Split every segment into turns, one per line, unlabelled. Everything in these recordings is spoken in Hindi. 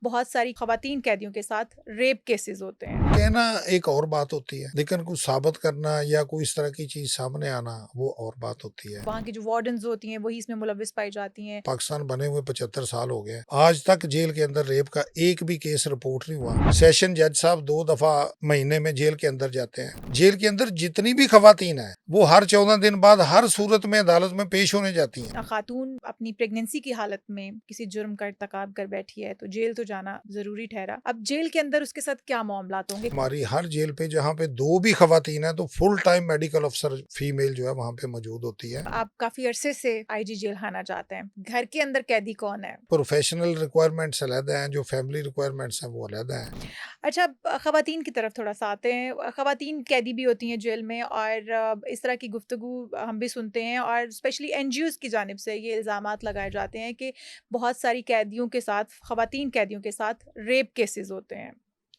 बहुत सारी खवातीन कैदियों के साथ रेप केसेस होते हैं।
कहना एक और बात होती है, लेकिन कुछ साबित करना या कोई इस तरह की चीज सामने आना वो और बात होती है।
वहाँ की जो वार्डन्स होती हैं वही इसमें मुलविस पाई जाती हैं।
पाकिस्तान बने हुए 75 साल हो गए, आज तक जेल के अंदर रेप का एक भी केस रिपोर्ट नहीं हुआ। सेशन जज साहब 2 दफा महीने में जेल के अंदर जाते हैं। जेल के अंदर जितनी भी खवातीन है वो हर 14 दिन बाद हर सूरत में अदालत में पेश होने जाती हैं।
खातून अपनी प्रेगनेंसी की हालत में किसी जुर्म का इर्तकाब कर बैठी है तो जेल तो जाना जरूरी ठहरा। अब जेल के अंदर उसके साथ क्या मामलात होंगे?
हमारी हर जेल पे जहाँ पे 2 भी खवातीन है तो फुल टाइम मेडिकल अफसर फीमेल जो है वहाँ पे मौजूद होती है।
आप काफी अरसे से आईजी जेल खाना जाते हैं, घर के अंदर कैदी कौन है?
प्रोफेशनल रिक्वायरमेंट्स अलहदा हैं, जो फैमिली रिक्वायरमेंट्स हैं वो अलहदा हैं।
अच्छा, खवातीन की तरफ थोड़ा सा आते हैं। खवातीन कैदी भी होती हैं जेल में और इस तरह की गुफ्तगू हम भी सुनते हैं और स्पेशली एनजीओज की जानिब से ये इल्ज़ामात लगाए जाते हैं कि बहुत सारी कैदियों के साथ, खवातीन कैदियों के साथ रेप केसेस होते हैं।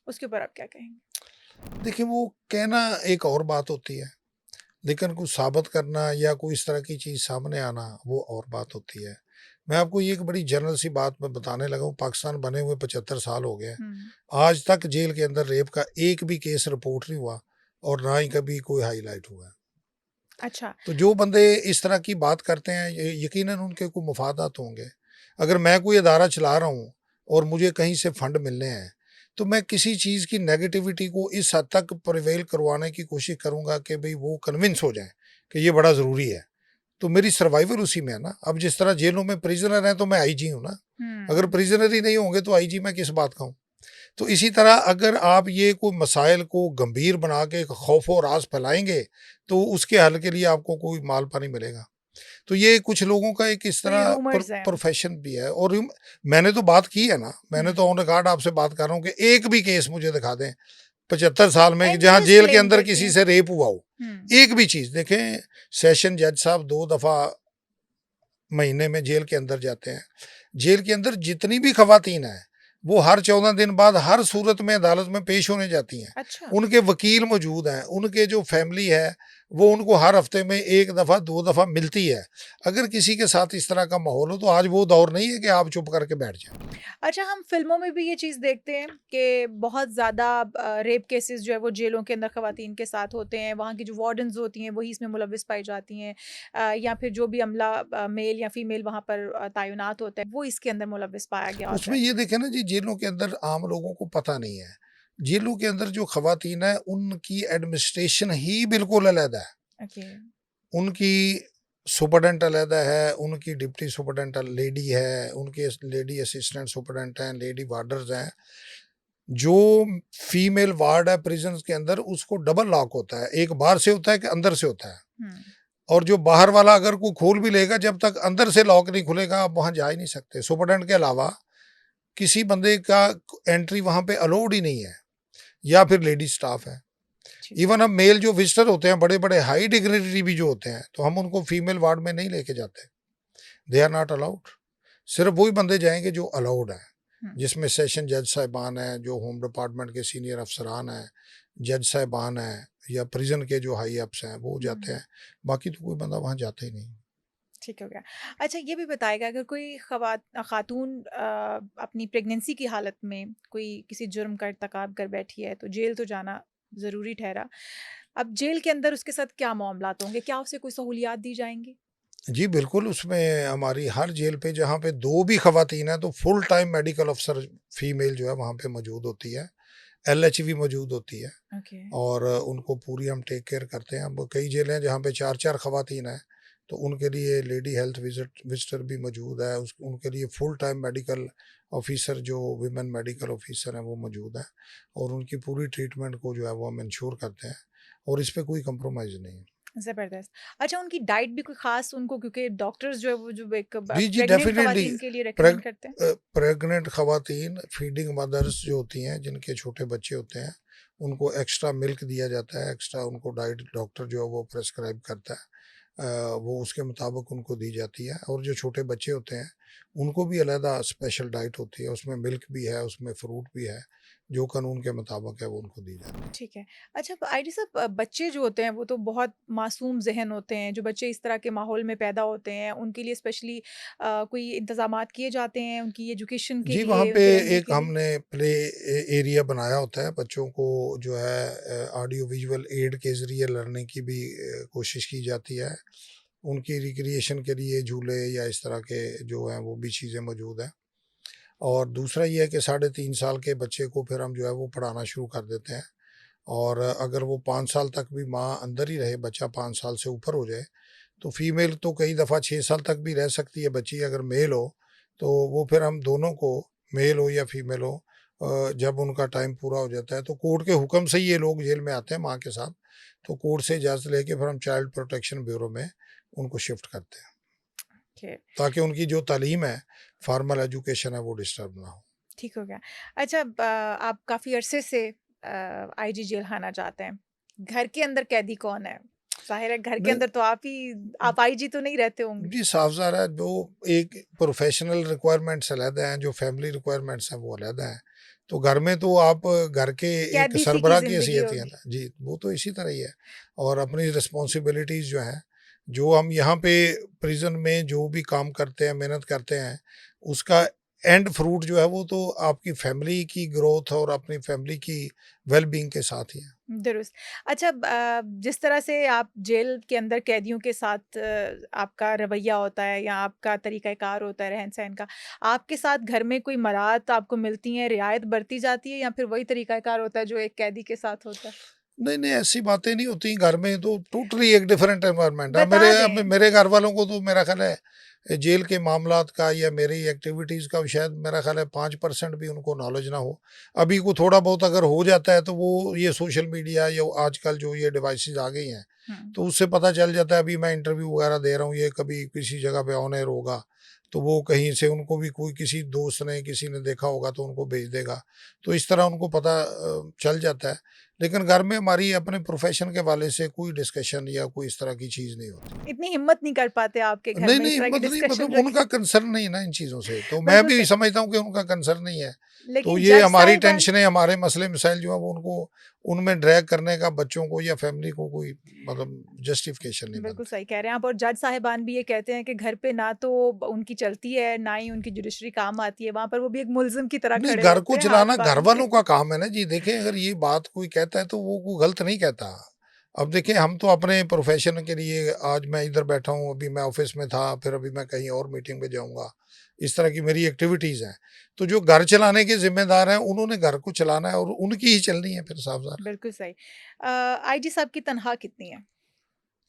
उसके ऊपर आप क्या कहेंगे?
देखिए, वो कहना एक और बात होती है, लेकिन कुछ साबित करना या कोई इस तरह की चीज़ सामने आना वो और बात होती है। मैं आपको ये एक बड़ी जनरल सी बात मैं बताने लगा हूँ, पाकिस्तान बने हुए 75 साल हो गए हैं।
हुँ।
आज तक जेल के अंदर रेप का एक भी केस रिपोर्ट नहीं हुआ और ना ही कभी कोई हाईलाइट हुआ है।
अच्छा।
तो जो बंदे इस तरह की बात करते हैं, यकीनन उनके कोई मफादात होंगे। अगर मैं कोई अदारा चला रहा हूँ और मुझे कहीं से फंड मिलने हैं, तो मैं किसी चीज़ की नेगेटिविटी को इस हद तक प्रिवेल करवाने की कोशिश करूँगा कि भई वो कन्विंस हो जाएँ कि ये बड़ा ज़रूरी है। तो मेरी सर्वाइवल उसी में है ना। अब जिस तरह जेलों में प्रिज़नर हैं तो मैं आईजी हूँ ना। अगर
हुँ।
प्रिज़नर ही नहीं होंगे तो आईजी मैं किस बात का हूँ? तो इसी तरह अगर आप ये कोई मसाइल को गंभीर बना के एक खौफ और राज़ फैलाएँगे, तो उसके हल के लिए आपको कोई माल-पानी मिलेगा। तो ये कुछ लोगों का एक इस
तो ये
तरह
रूमर्स हैं।
प्रोफ़ेशन भी है और मैंने तो बात की है ना, मैंने तो
हुँ।
ऑन रिकॉर्ड आपसे बात कर रहा हूँ कि एक भी केस मुझे दिखा दें 75 साल में कि जहाँ
एनजीओज
जेल के
क्लेम
अंदर
करती
किसी
हैं।
से रेप हुआ हो।
हुँ।
एक भी चीज़ देखें, सेशन जज साहब 2 दफ़ा महीने में जेल के अंदर जाते हैं। जेल के अंदर जितनी भी खवातीन हैं, वो हर 14 दिन बाद हर सूरत में अदालत में पेश होने जाती हैं।
अच्छा।
उनके वकील मौजूद हैं, उनके जो फैमिली है, वो उनको हर हफ्ते में 1 दफ़ा 2 दफ़ा मिलती है। अगर किसी के साथ इस तरह का माहौल हो तो आज वो दौर नहीं है कि आप चुप करके बैठ जाएँ।
अच्छा, हम फ़िल्मों में भी ये चीज़ देखते हैं कि बहुत ज़्यादा रेप केसेस जो है वो जेलों के अंदर ख़वातीन के साथ होते हैं। वहाँ की जो वार्डन्स होती हैं वही इसमें मुलविस पाई जाती हैं। या फिर जो भी अमला मेल या फ़ीमेल वहाँ पर तैनात होता है वो इसके अंदर मुलविस पाया गया होता
उसमें
है।
ये देखें ना जी, जेलों के अंदर आम लोगों को पता नहीं है। जेलों के अंदर जो खवातीन हैं, उनकी एडमिनिस्ट्रेशन ही बिल्कुल अलग है।
ओके।
उनकी सुपरडेंट अलहदा है, उनकी डिप्टी सुपरडेंट लेडी है, उनके लेडी असिस्टेंट सुपरडेंट हैं, लेडी वार्डर्स हैं। जो फीमेल वार्ड है प्रिजन्स के अंदर, उसको डबल लॉक होता है, एक बाहर से होता है, एक अंदर से होता है।
हुँ।
और जो बाहर वाला अगर कोई खोल भी लेगा, जब तक अंदर से लॉक नहीं खुलेगा आप वहाँ जा ही नहीं सकते। सुपरडेंट के अलावा किसी बंदे का एंट्री वहाँ पे अलाउड ही नहीं है, या फिर लेडी स्टाफ है।
ठीक है।
इवन हम मेल जो विजिटर होते हैं, बड़े बड़े हाई डिग्निटरी भी जो होते हैं, तो हम उनको फीमेल वार्ड में नहीं लेके जाते। They are not allowed. सिर्फ वही बंदे जाएंगे जो अलाउड हैं,
हुँ।
जिसमें सेशन जज साहिबान हैं, जो होम डिपार्टमेंट के सीनियर अफसरान हैं, जज साहिबान हैं, या प्रिजन के जो हाई अप्स हैं वो जाते
हुँ।
हैं। बाकी तो कोई बंदा वहाँ जाता ही नहीं।
ठीक हो गया। अच्छा, ये भी बताइएगा अगर कोई खातून अपनी प्रेगनेंसी की हालत में कोई किसी जुर्म का इर्तकाब कर बैठी है तो जेल तो जाना ज़रूरी ठहरा। अब जेल के अंदर उसके साथ क्या मामलात होंगे? क्या उसे कोई सहूलियात दी जाएँगी?
जी बिल्कुल, उसमें हमारी हर जेल पे जहाँ पे 2 भी खवातीन हैं तो फुल टाइम मेडिकल अफसर फीमेल जो है वहाँ पे मौजूद होती है। एलएचवी मौजूद होती है
ओके।
और उनको पूरी हम टेक केयर करते हैं। अब कई जेलें हैं जहाँ पे 4-4 खवातीन हैं, तो उनके लिए लेडी हेल्थ विजिटर भी मौजूद है। उनके लिए फुल टाइम मेडिकल ऑफ़िसर, जो वुमेन मेडिकल ऑफ़िसर हैं, वो मौजूद हैं और उनकी पूरी ट्रीटमेंट को जो है वो हम इंश्योर करते हैं और इस पे कोई कम्प्रोमाइज़ नहीं है।
ज़बरदस्त। अच्छा, उनकी डाइट भी कोई ख़ास उनको, क्योंकि डॉक्टर्स जो है वो जो एक
जी, जी,
प्रेग्नेंट
डेफ़िनिटली।
ख़वातीन के लिए रिकमेंड करते हैं?
प्रेग्नेंट खवातीन, फीडिंग मदर्स जो होती हैं, जिनके छोटे बच्चे होते हैं, उनको एक्स्ट्रा मिल्क दिया जाता है, एक्स्ट्रा उनको डाइट डॉक्टर जो है वो प्रिस्क्राइब करता है। वो उसके मुताबिक उनको दी जाती है और जो छोटे बच्चे होते हैं, उनको भी अलहदा स्पेशल डाइट होती है, उसमें मिल्क भी है, उसमें फ्रूट भी है, जो कानून के मुताबिक है वो उनको दी जाती है।
ठीक है। अच्छा आईटी साहब, बच्चे जो होते हैं वो तो बहुत मासूम ज़हन होते हैं, जो बच्चे इस तरह के माहौल में पैदा होते हैं, उनके लिए स्पेशली कोई इंतज़ामात किए जाते हैं उनकी एजुकेशन के
जी, वहाँ
लिए,
पे
उनके रहने
एक
के लिए?
हमने प्ले एरिया बनाया होता है, बच्चों को जो है ऑडियो विजुअल एड के ज़रिए लर्निंग की भी कोशिश की जाती है। उनकी रिक्रिएशन के लिए झूले या इस तरह के जो हैं वो भी चीज़ें मौजूद हैं। और दूसरा ये है कि साढ़े 3 साल के बच्चे को फिर हम जो है वो पढ़ाना शुरू कर देते हैं, और अगर वो 5 साल तक भी माँ अंदर ही रहे, बच्चा 5 साल से ऊपर हो जाए, तो फीमेल तो कई दफ़ा 6 साल तक भी रह सकती है बच्ची, अगर मेल हो, तो वो फिर हम दोनों को, मेल हो या फीमेल हो, जब उनका टाइम पूरा हो जाता है तो कोर्ट के हुक्म से ही ये लोग जेल में आते हैं माँ के साथ, तो कोर्ट से इजाज़त लेके फिर हम चाइल्ड प्रोटेक्शन ब्यूरो में उनको शिफ्ट करते हैं,
ओके,
ताकि उनकी जो तालीम है, फ़ॉर्मल एजुकेशन है, वो डिस्टर्ब ना हो।
ठीक हो गया। अच्छा, आप काफ़ी अरसे से आईजी जेल खाना जाते हैं। घर के अंदर कैदी कौन है? ज़ाहिर है घर के
नहीं,
अंदर तो आप आईजी तो नहीं रहते होंगे?
जी, साफ-ज़ाहिर है, जो एक प्रोफ़ेशनल रिक्वायरमेंट्स अलग हैं, जो फैमिली रिक्वायरमेंट्स हैं वो अलग हैं। तो घर में तो आप घर के एक
कैदी सी की
सरबराह की
ज़िंदगी
हैसियत ही है
होगी।
ना। जी, वो तो इसी तरह ही है, और अपनी रिस्पॉन्सिबिलिटीज़ जो हैं, जो हम यहाँ पे प्रिज़न में जो भी काम करते हैं, मेहनत करते हैं, उसका एंड फ्रूट जो है वो तो आपकी फैमिली की ग्रोथ और अपनी फैमिली की वेल-बीइंग के साथ ही है।
दुरुस्त। अच्छा, जिस तरह से आप जेल के अंदर कैदियों के साथ आपका रवैया होता है या आपका तरीक़ाकार होता है रहन-सहन का, आपके साथ घर में कोई मराहत आपको मिलती हैं, रियायत बरती जाती है या फिर वही तरीक़ाकार होता है जो एक कैदी के साथ होता है?
नहीं, नहीं, ऐसी बातें नहीं होती घर में, तो टोटली एक डिफरेंट एनवायरनमेंट है।
बता
अब
दें।
मेरे घर वालों को तो मेरा ख़्याल है जेल के मामलात का या मेरी एक्टिविटीज़ का शायद मेरा ख़्याल है 5% भी उनको नॉलेज ना हो। अभी को थोड़ा बहुत अगर हो जाता है तो वो ये सोशल मीडिया या आजकल जो ये डिवाइसेज़ आ गई हैं,
हुँ।
तो उससे पता चल जाता है। अभी मैं इंटरव्यू वग़ैरह दे रहा हूँ, ये कभी किसी जगह पे ऑन एयर होगा, तो वो कहीं से उनको भी कोई किसी दोस्त ने, किसी ने देखा होगा तो उनको भेज देगा। तो इस तरह उनको पता चल जाता है। लेकिन घर में हमारी अपने प्रोफ़ेशन के हवाले से कोई डिस्कशन या कोई इस तरह की चीज़ नहीं होती।
इतनी हिम्मत नहीं कर पाते आपके घर
नहीं,
में इस
नहीं,
तरह की
हिम्मत नहीं,
डिस्कशन
मतलब
रखें।
उनका कंसर्न नहीं है ना इन चीज़ों से, तो मैं
बिल्कुल
भी
सही।
समझता हूँ कि उनका कंसर्न नहीं है। तो
लेकिन
ये
जज
हमारी
साहिबान।
टेंशनें, हमारे मसले-मसाइल जो हैं वो उनको उनमें ड्रैग करने का बच्चों को या फैमिली को कोई मतलब जस्टिफिकेशन नहीं
बिल्कुल
बनती।
सही कह रहे हैं आप, और जज साहिबान भी ये कहते हैं कि घर पे ना तो उनकी चलती है, ना ही उनकी जुडिशरी काम आती है, वहाँ पर वो भी एक मुल्ज़िम की तरह
नहीं,
खड़े
घर
होते
को
हैं हाथ
चलाना घर
बांध के।
वालों का काम है ना जी। देखें, अगर ये बात कोई कहता है तो वो कोई गलत नहीं कहता। अब देखिए, हम तो अपने प्रोफ़ेशन के लिए, आज मैं इधर बैठा हूँ, अभी मैं ऑफ़िस में था, फिर अभी मैं कहीं और मीटिंग में जाऊँगा। इस तरह की मेरी एक्टिविटीज़ हैं। तो जो घर चलाने के ज़िम्मेदार हैं, उन्होंने घर को चलाना है और उनकी ही चलनी है फिर साफ-ज़ाहिर है।
बिल्कुल सही। आईजी साहब की तनख़्वाह कितनी है?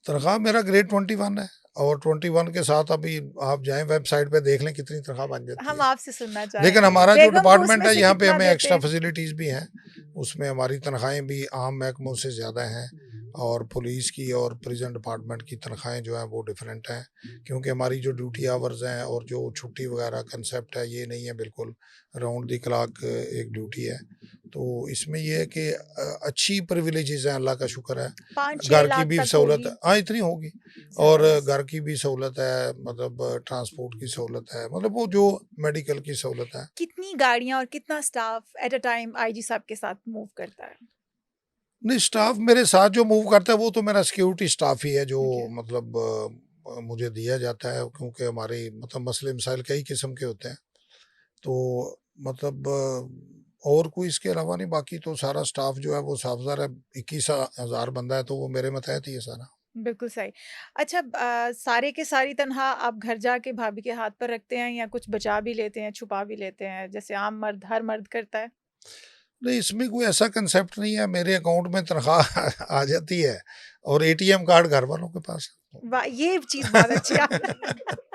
तनख़्वाह मेरा ग्रेड 21 है, और 21 के साथ अभी आप जाएँ वेबसाइट पे देख लें कितनी तनख़्वाह बन जाती
हम
है।
आपसे सुनना
लेकिन
चाहेंगे।
हमारा जो
बेगम को
डिपार्टमेंट
उसमें
है,
से
यहाँ पे
कितना
हमें
देते
एक्स्ट्रा
हैं?
फैसिलिटीज़ भी हैं। उसमें हमारी तनख्वाहें भी आम महकमों से ज़्यादा हैं, और पुलिस की और प्रिज़न डिपार्टमेंट की तनख्वाहें जो हैं वो डिफरेंट हैं, क्योंकि हमारी जो ड्यूटी आवर्स हैं और जो छुट्टी वगैरह कंसेप्ट है, ये नहीं है बिल्कुल राउंड द क्लॉक एक ड्यूटी है। तो इसमें ये है कि अच्छी प्रिविलेजेज़ हैं, अल्लाह का शुक्र है।
5-6
घर की
लाख
भी
तक
सहूलत
होगी।
है, हाँ, इतनी होगी। और
ज़बरदस्त।
घर की भी सहूलत है, मतलब ट्रांसपोर्ट की सहूलत है, मतलब वो जो मेडिकल की सहूलत है।
कितनी गाड़ियाँ और कितना staff at a time IG साहब के साथ मूव करता है?
नहीं, स्टाफ मेरे साथ जो मूव करता है वो तो मेरा सिक्योरिटी स्टाफ ही है, जो
ओके।
मतलब मुझे दिया जाता है, क्योंकि हमारे मतलब मसले मसाइल कई किस्म के होते हैं। तो मतलब और कोई इसके अलावा नहीं, बाकी तो सारा स्टाफ जो है वो साफ-ज़ाहिर है, 21,000 बंदा है तो वो मेरे मतहत ही है सारा।
बिल्कुल सही। अच्छा, सारे के सारी तनख़्वाह आप घर जाके भाभी के हाथ पर रखते हैं या कुछ बचा भी लेते हैं, छुपा भी लेते हैं, जैसे आम मर्द हर मर्द करता है?
नहीं, इसमें कोई ऐसा कंसेप्ट नहीं है, मेरे अकाउंट में तनख्वाह आ जाती है, और एटीएम कार्ड घर वालों के पास है।
वाह! ये चीज़ बहुत अच्छी है आपने।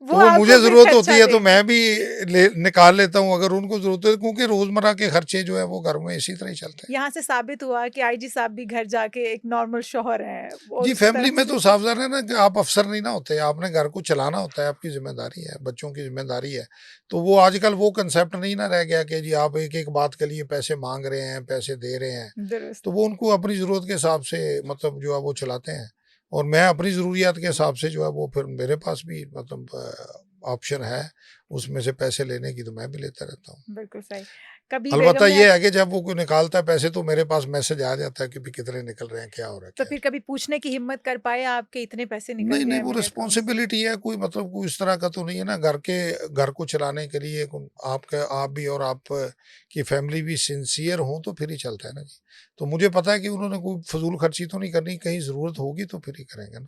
वो
तो वो मुझे
आपको फिर
ज़रूरत होती
खर्चा
है तो
देंगे।
मैं भी निकाल लेता हूँ अगर उनको ज़रूरत है, क्योंकि रोज़मर्रा के खर्चे जो है वो घर में इसी तरह ही चलते हैं।
यहाँ से साबित हुआ कि आईजी साहब भी घर जाके एक नॉर्मल शौहर हैं, और
जी,
उस
फैमिली
तरह
में
से।
तो साफ-ज़ाहिर है ना कि आप अफ़सर नहीं ना होते, आपने घर को चलाना होता है, आपकी ज़िम्मेदारी है, बच्चों की ज़िम्मेदारी है। तो वो आजकल वो कंसेप्ट नहीं ना रह गया कि जी आप एक-एक बात के लिए पैसे माँग रहे हैं, पैसे दे रहे हैं।
दुरुस्त।
तो वो उनको अपनी ज़रूरत के हिसाब से मतलब जो है वो चलाते हैं, और मैं अपनी ज़रूरियात के हिसाब से जो है वो फिर मेरे पास भी मतलब ऑप्शन है उसमें से पैसे लेने की, तो मैं भी लेता रहता हूँ।
बिल्कुल सही। कभी बेगम
अलबत्ता
ने
ये है कि जब वो कोई निकालता है पैसे तो मेरे पास मैसेज आ जाता है कि भी कितने निकल रहे हैं, क्या हो रहा है,
तो
क्या
फिर
नहीं।
कभी पूछने की हिम्मत कर पाए आप कि इतने पैसे निकल
नहीं,
गए
नहीं,
हैं
वो
मेरे अकाउंट से?
रिस्पॉन्सिबिलिटी है, कोई मतलब कोई इस तरह का तो नहीं है ना, घर को चलाने के लिए आपका आप भी और आप की फैमिली भी सिंसियर हो तो फिर ही चलता है ना जी। तो मुझे पता है कि उन्होंने कोई फ़िज़ूल खर्ची तो नहीं करनी, कहीं ज़रूरत होगी तो फिर ही करेंगे ना।